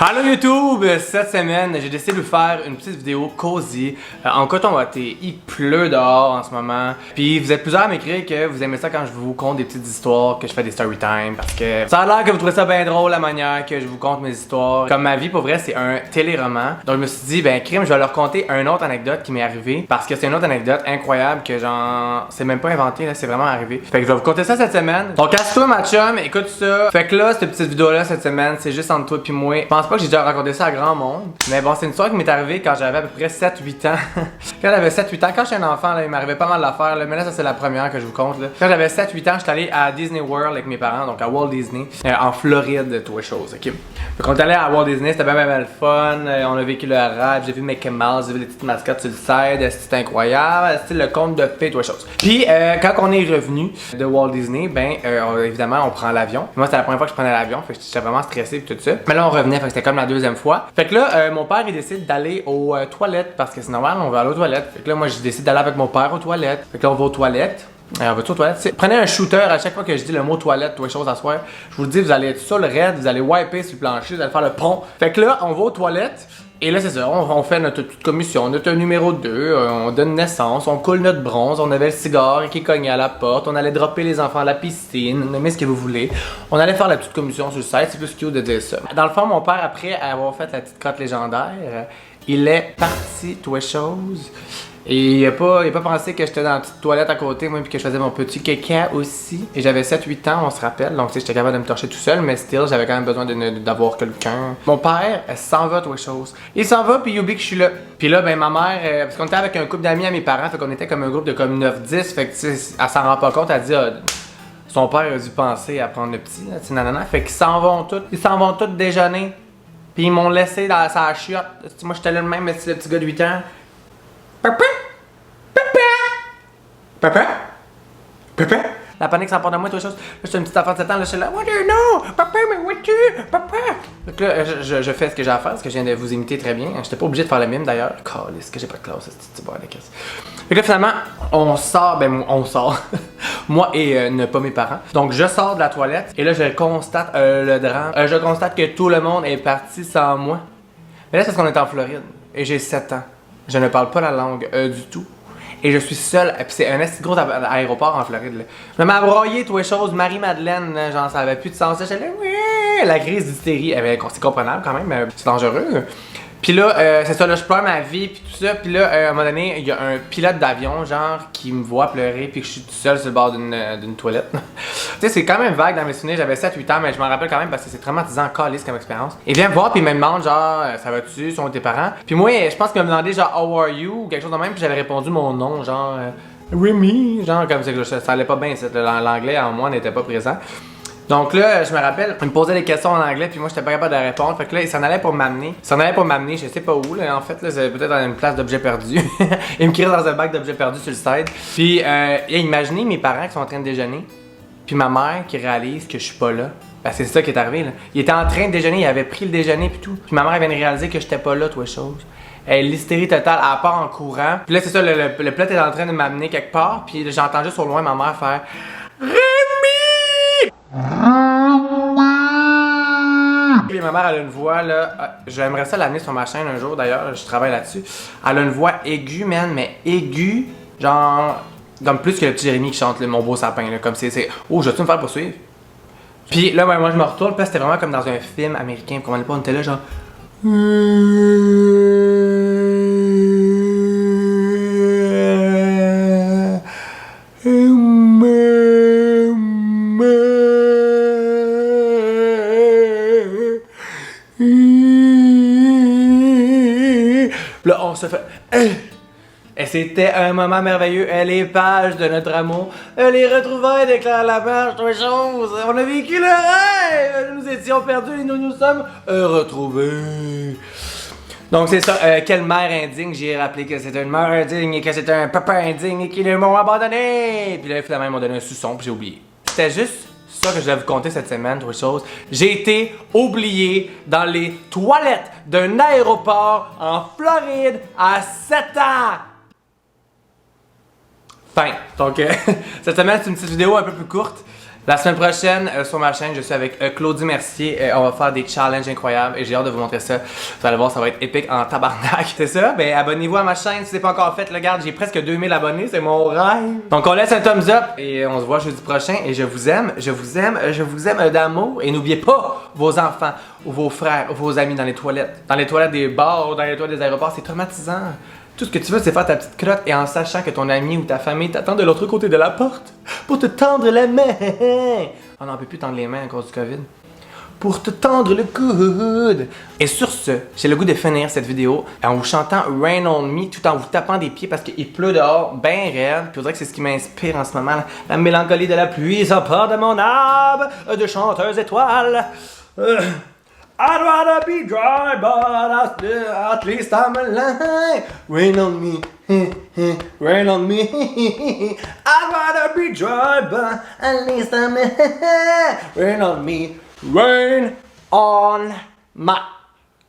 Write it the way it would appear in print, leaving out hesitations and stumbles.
Allô YouTube! Cette semaine, j'ai décidé de vous faire une petite vidéo cosy en coton watté. Il pleut dehors en ce moment. Puis vous êtes plusieurs à m'écrire que vous aimez ça quand je vous conte des petites histoires, que je fais des story time. Parce que ça a l'air que vous trouvez ça bien drôle la manière que je vous conte mes histoires. Comme ma vie pour vrai, c'est un téléroman. Donc je me suis dit, ben crime, je vais leur conter une autre anecdote qui m'est arrivée. Parce que c'est une autre anecdote incroyable que genre, c'est même pas inventé là, c'est vraiment arrivé. Fait que je vais vous conter ça cette semaine. Donc casse-toi ma chum, écoute ça. Fait que là, cette petite vidéo là cette semaine, c'est juste entre toi puis moi. Je pense pas que j'ai déjà raconté ça à grand monde. Mais bon, c'est une histoire qui m'est arrivée quand j'avais à peu près 7-8 ans. Quand j'avais 7-8 ans, quand j'étais un enfant, là, il m'arrivait pas mal d'affaires. Mais là, ça c'est la première que je vous compte. Là. Quand j'avais 7-8 ans, j'étais allé à Disney World avec mes parents, donc à Walt Disney, en Floride, tout les choses. Ok. Donc on est allé à Walt Disney, c'était bien le fun. On a vécu le rêve, j'ai vu Mickey Mouse, j'ai vu les petites mascottes sur le side, c'était incroyable. C'était le conte de fées, tout les choses. Puis quand on est revenu de Walt Disney, ben évidemment on prend l'avion. Moi c'était la première fois que je prenais l'avion, fait que j'étais vraiment stressé et tout ça. Mais là on revenait, fait que c'était comme la deuxième fois. Fait que là mon père il décide d'aller aux toilettes parce que c'est normal, on va aller aux toilettes. Fait que là moi je décide d'aller avec mon père aux toilettes. Fait que là on va aux toilettes. On va aux toilettes. Prenez un shooter à chaque fois que je dis le mot toilette, toutes les choses à soir. Je vous le dis, vous allez être sur le raid, vous allez wiper sur le plancher, vous allez faire le pont. Fait que là, on va aux toilettes. Et là, c'est ça, on fait notre petite commission, notre numéro 2, on donne naissance, on coule notre bronze, on avait le cigare qui cognait à la porte, on allait dropper les enfants à la piscine, nommez ce que vous voulez. On allait faire la petite commission sur le site, c'est plus cute de dire ça. Dans le fond, mon père, après avoir fait la petite crotte légendaire, il est parti, toutes les choses. Et il a pas pensé que j'étais dans la petite toilette à côté, moi, puis que je faisais mon petit caca aussi. Et j'avais 7-8 ans, on se rappelle, donc tu sais, j'étais capable de me torcher tout seul, mais still, j'avais quand même besoin d'avoir quelqu'un. Mon père, elle s'en va, toutes les choses. Il s'en va, puis il oublie que je suis là. Puis là, ben ma mère, parce qu'on était avec un couple d'amis à mes parents, fait qu'on était comme un groupe de comme 9-10, fait que tu sais, elle s'en rend pas compte, elle dit, son père a dû penser à prendre le petit, là, tu sais, nanana. Fait qu'ils s'en vont tous déjeuner. Puis ils m'ont laissé dans sa chiotte. Moi, j'étais là le même, mais c'est le petit gars de 8 ans. Papa! Papa! Papa! Papa! La panique s'empare de moi, toutes les choses. Là, je suis une petite enfant de 7 ans, là, je suis là, what do you know? Papa, mais what do you? Papa! Donc là, je fais ce que j'ai à faire, parce que je viens de vous imiter très bien. J'étais pas obligé de faire le mime d'ailleurs. Calisse, que j'ai pas de classe, cette petite boîte de caisse. Fait que là, finalement, on sort. Moi et ne pas mes parents. Donc, je sors de la toilette, et là, je constate le drame. Je constate que tout le monde est parti sans moi. Mais là, c'est parce qu'on est en Floride, et j'ai 7 ans. Je ne parle pas la langue du tout. Et je suis seul. Puis c'est un assez gros aéroport en Floride. Là. Je me broyé, toutes les choses. Marie-Madeleine, genre, ça avait plus de sens. J'étais là, ouais. La crise d'hystérie. C'est comprenable quand même, mais c'est dangereux. Puis là, c'est ça, là, je pleure ma vie, puis tout ça. Puis là, à un moment donné, il y a un pilote d'avion, genre, qui me voit pleurer, puis que je suis tout seul sur le bord d'une toilette. Tu sais, c'est quand même vague dans mes souvenirs. J'avais 7-8 ans, mais je m'en rappelle quand même parce que c'est traumatisant, calisse comme expérience. Il vient me voir, puis il me demande, genre, ça va-tu, sont tes parents? Puis moi, je pense qu'il m'a demandé, genre, how are you, ou quelque chose de même, puis j'avais répondu mon nom, genre, Remy, genre, comme ça allait pas bien, l'anglais en moi n'était pas présent. Donc là, je me rappelle, il me posait des questions en anglais, puis moi j'étais pas capable de répondre. Fait que là, il s'en allait pour m'amener. Je sais pas où, là, en fait, là, c'est peut-être dans une place d'objets perdus. Il me crée dans un bac d'objets perdus sur le side. Puis, imaginez mes parents qui sont en train de déjeuner, puis ma mère qui réalise que je suis pas là. Parce que c'est ça qui est arrivé, là. Il était en train de déjeuner, il avait pris le déjeuner, puis tout. Puis ma mère, elle vient de réaliser que j'étais pas là, toutes les choses. L'hystérie totale, elle part en courant. Puis là, c'est ça, le plot est en train de m'amener quelque part, puis j'entends juste au loin ma mère faire Puis ma mère, elle a une voix, là, j'aimerais ça l'amener sur ma chaîne un jour d'ailleurs, je travaille là-dessus. Elle a une voix aiguë, man, mais aiguë, genre, comme plus que le petit Jérémy qui chante Mon beau sapin, là, comme c'est, oh, je vais-tu me faire poursuivre? Puis là, moi, je me retourne, puis c'était vraiment comme dans un film américain, comme on était là, genre. Là, on se fait. Et c'était un moment merveilleux. Les pages de notre amour, les retrouvailles de Claire Lamarche, toutes les choses. On a vécu le rêve. Nous étions perdus et nous sommes retrouvés. Donc c'est ça, quelle mère indigne, j'ai rappelé que c'était une mère indigne et que c'était un papa indigne et qu'ils m'ont abandonné. Puis là, finalement, ils m'ont donné un suçon, puis j'ai oublié. C'était juste ça que je vais vous conter cette semaine, trois choses. J'ai été oublié dans les toilettes d'un aéroport en Floride à 7 ans. Fin. Donc, cette semaine, c'est une petite vidéo un peu plus courte. La semaine prochaine, sur ma chaîne, je suis avec Claudie Mercier. On va faire des challenges incroyables et j'ai hâte de vous montrer ça. Vous allez voir, ça va être épique en tabarnak. C'est ça? Ben abonnez-vous à ma chaîne si c'est pas encore fait. Regarde, j'ai presque 2000 abonnés, c'est mon rêve. Donc on laisse un thumbs up et on se voit jeudi prochain. Et je vous aime, je vous aime, je vous aime d'amour. Et n'oubliez pas vos enfants ou vos frères ou vos amis dans les toilettes. Dans les toilettes des bars ou dans les toilettes des aéroports, c'est traumatisant. Tout ce que tu veux, c'est faire ta petite crotte et en sachant que ton ami ou ta famille t'attend de l'autre côté de la porte pour te tendre la main. Oh non, on peut plus tendre les mains à cause du COVID. Pour te tendre le coude. Et sur ce, j'ai le goût de finir cette vidéo en vous chantant Rain on Me tout en vous tapant des pieds parce qu'il pleut dehors, ben raide. Puis on dirait que c'est ce qui m'inspire en ce moment. La mélancolie de la pluie s'empare de mon âme de chanteuse étoile. I'd rather be dry, but at least I'm alive. Rain on me, rain on me. I'd rather be dry, but at least I'm alive. Rain on me, rain on my.